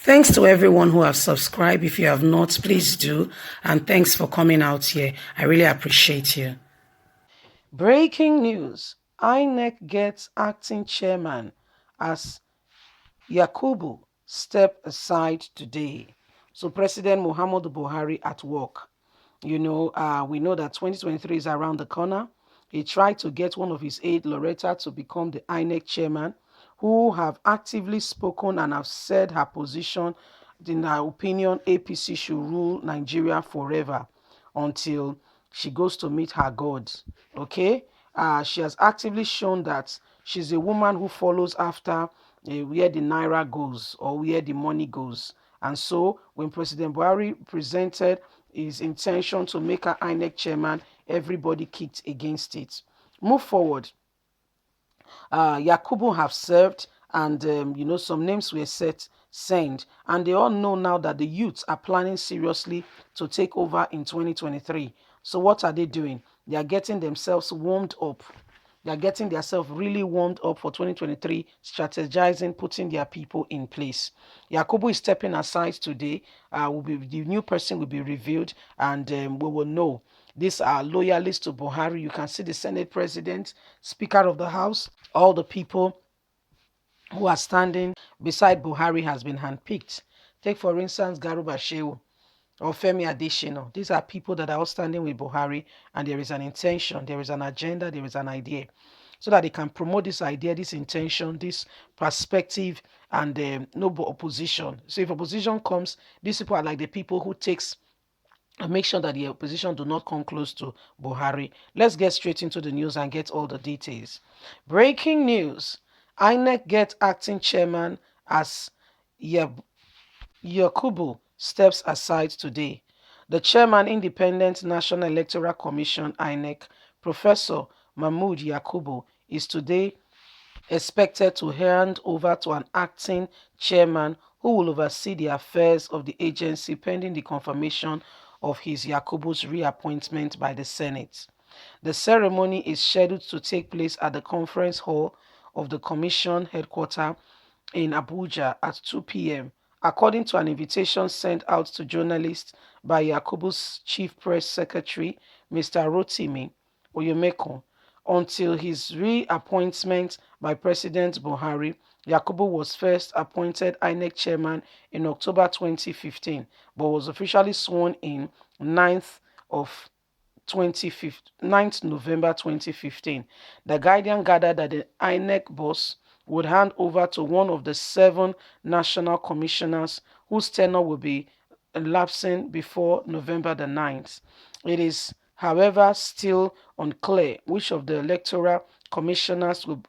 Thanks to everyone who have subscribed. If you have not, please do. And thanks for coming out here. I really appreciate you. Breaking news. Inec gets acting chairman as Yakubu step aside today. So President Muhammadu Buhari at work. We know that 2023 is around the corner. He tried to get one of his aide, Loretta, to become the INEC chairman, who have actively spoken and have said her position. In her opinion, APC should rule Nigeria forever until she goes to meet her God. Okay? She has actively shown that she's a woman who follows after where the naira goes or where the money goes. And so when President Buhari presented his intention to make her INEC chairman, everybody kicked against it. Move forward. Yakubu have served, and some names were sent, and they all know now that the youths are planning seriously to take over in 2023. So what are they doing? They are getting themselves warmed up. They are getting themselves really warmed up for 2023, strategizing, putting their people in place. Yakubu is stepping aside today. The new person will be revealed, and we will know. These are loyalists to Buhari. You can see the Senate President, Speaker of the House, all the people who are standing beside Buhari has been handpicked. Take, for instance, Garuba Shehu or Femi Adesina. These are people that are all standing with Buhari, and there is an intention, there is an agenda, there is an idea, so that they can promote this idea, this intention, this perspective, and no opposition. So if opposition comes, these people are like the people who takes and make sure that the opposition do not come close to Buhari. Let's get straight into the news and get all the details. Breaking news. INEC get acting chairman as Yakubu steps aside today. The chairman, Independent National Electoral Commission, INEC, Professor Mahmood Yakubu, is today expected to hand over to an acting chairman who will oversee the affairs of the agency pending the confirmation of his Yakubu's reappointment by the Senate. The ceremony is scheduled to take place at the conference hall of the commission headquarters in Abuja at 2 p.m. According to an invitation sent out to journalists by Yakubu's chief press secretary, Mr. Rotimi Oyemeko. Until his reappointment by President Buhari, Yakubu was first appointed INEC chairman in October 2015, but was officially sworn in 9th of 9th November 2015. The Guardian gathered that the INEC boss would hand over to one of the 7 national commissioners whose tenure will be elapsing before November the 9th. It is, however, still unclear which of the electoral commissioners will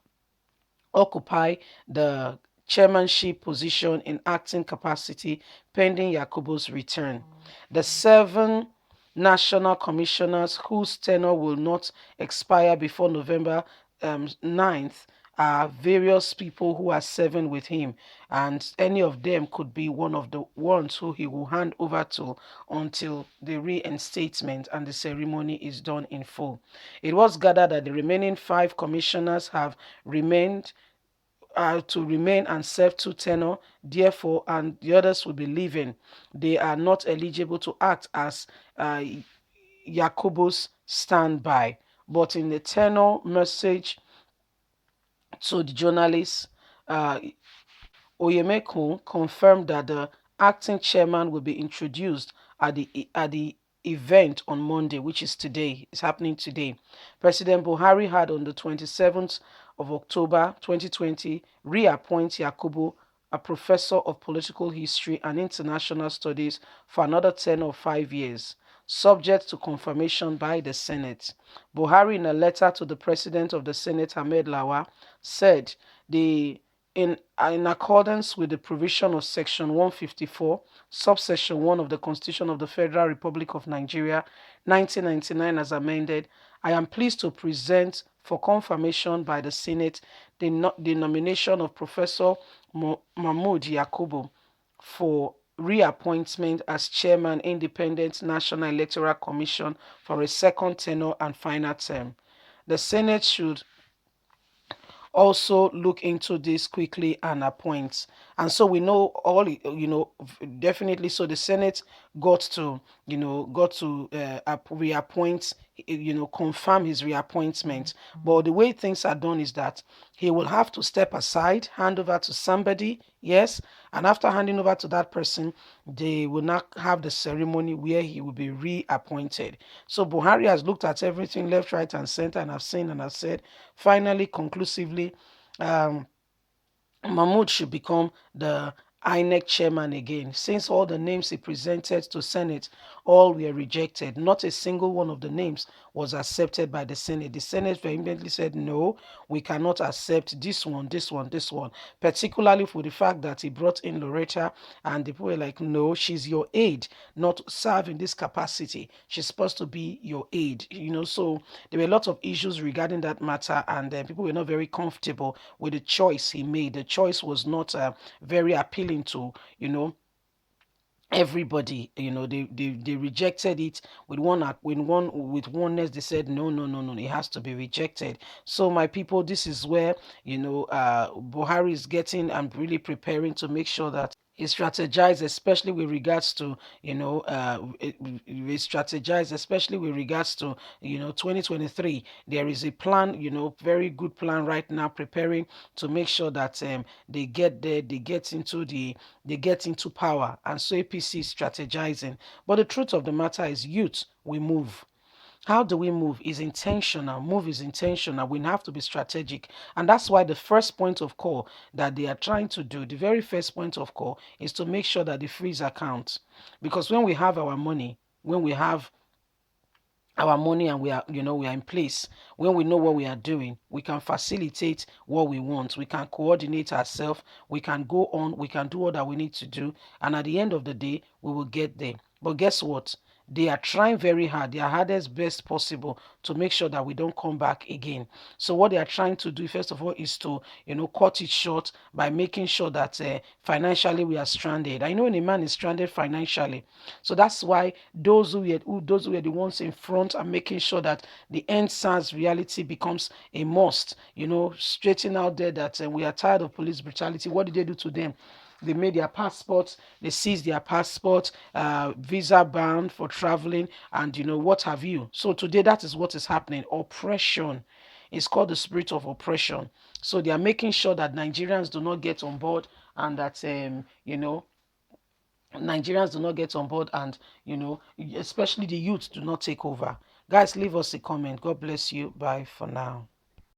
occupy the chairmanship position in acting capacity pending Yakubu's return. The 7 national commissioners whose tenure will not expire before November 9th are various people who are serving with him, and any of them could be one of the ones who he will hand over to until the reinstatement and the ceremony is done in full. It was gathered that the remaining 5 commissioners have remained to remain and serve 2 tenure, therefore, and the others will be leaving. They are not eligible to act as Yakubu's standby. But in the tenure message to the journalists, Oyemeko confirmed that the acting chairman will be introduced at the event on Monday, which is today. It's happening today. President Buhari had on the 27th of October 2020 reappoint Yakubu, a professor of political history and international studies, for another term of 5 years, subject to confirmation by the Senate. Buhari, in a letter to the President of the Senate, Ahmed Lawa, said in accordance with the provision of Section 154, subsection 1 of the Constitution of the Federal Republic of Nigeria, 1999 as amended, I am pleased to present for confirmation by the Senate the nomination of Professor Mahmood Yakubu for reappointment as Chairman, Independent National Electoral Commission for a second tenure and final term. The Senate should also look into this quickly and appoint. And so we know all, definitely. So the Senate got to, reappoint, confirm his reappointment. But the way things are done is that he will have to step aside, hand over to somebody, yes, and after handing over to that person, they will not have the ceremony where he will be reappointed. So Buhari has looked at everything left, right, and center, and have seen and have said, finally, conclusively, um, Mahmoud should become the Inec chairman again, since all the names he presented to Senate all were rejected. Not a single one of the names was accepted by the Senate. The Senate vehemently said, no, we cannot accept this one, this one, this one, particularly for the fact that he brought in Loretta, and the people were like, no, she's your aide, not to serve in this capacity. She's supposed to be your aide. So there were a lot of issues regarding that matter, and people were not very comfortable with the choice he made. The choice was not very appealing to, everybody. They rejected it with with oneness. They said, no, no, no, no, it has to be rejected. So my people, this is where, Buhari is getting and really preparing to make sure that he strategize, especially with regards to, we strategize, especially with regards to, 2023. There is a plan, very good plan right now, preparing to make sure that they get there, they get into power. And so APC is strategizing. But the truth of the matter is, youth, we move. How do we move is intentional. Move is intentional. We have to be strategic. And that's why the first point of call that they are trying to do, the very first point of call, is to make sure that they freeze accounts. Because when we have our money, when we have our money and we are in place, when we know what we are doing, we can facilitate what we want, we can coordinate ourselves, we can go on, we can do all that we need to do, and at the end of the day we will get there. But guess what? They are trying very hard, their hardest best possible, to make sure that we don't come back again. So what they are trying to do, first of all, is to cut it short by making sure that financially we are stranded. I know when a man is stranded financially, so that's why those who were the ones in front are making sure that the end SARS reality becomes a must. Straighten out there that we are tired of police brutality. What did they do to them? They made their passports, they seized their passport, visa ban for traveling, and what have you. So today, that is what is happening. Oppression. It's called the spirit of oppression. So they are making sure that Nigerians do not get on board, and that Nigerians do not get on board, and especially the youth do not take over. Guys, leave us a comment. God bless you. Bye for now.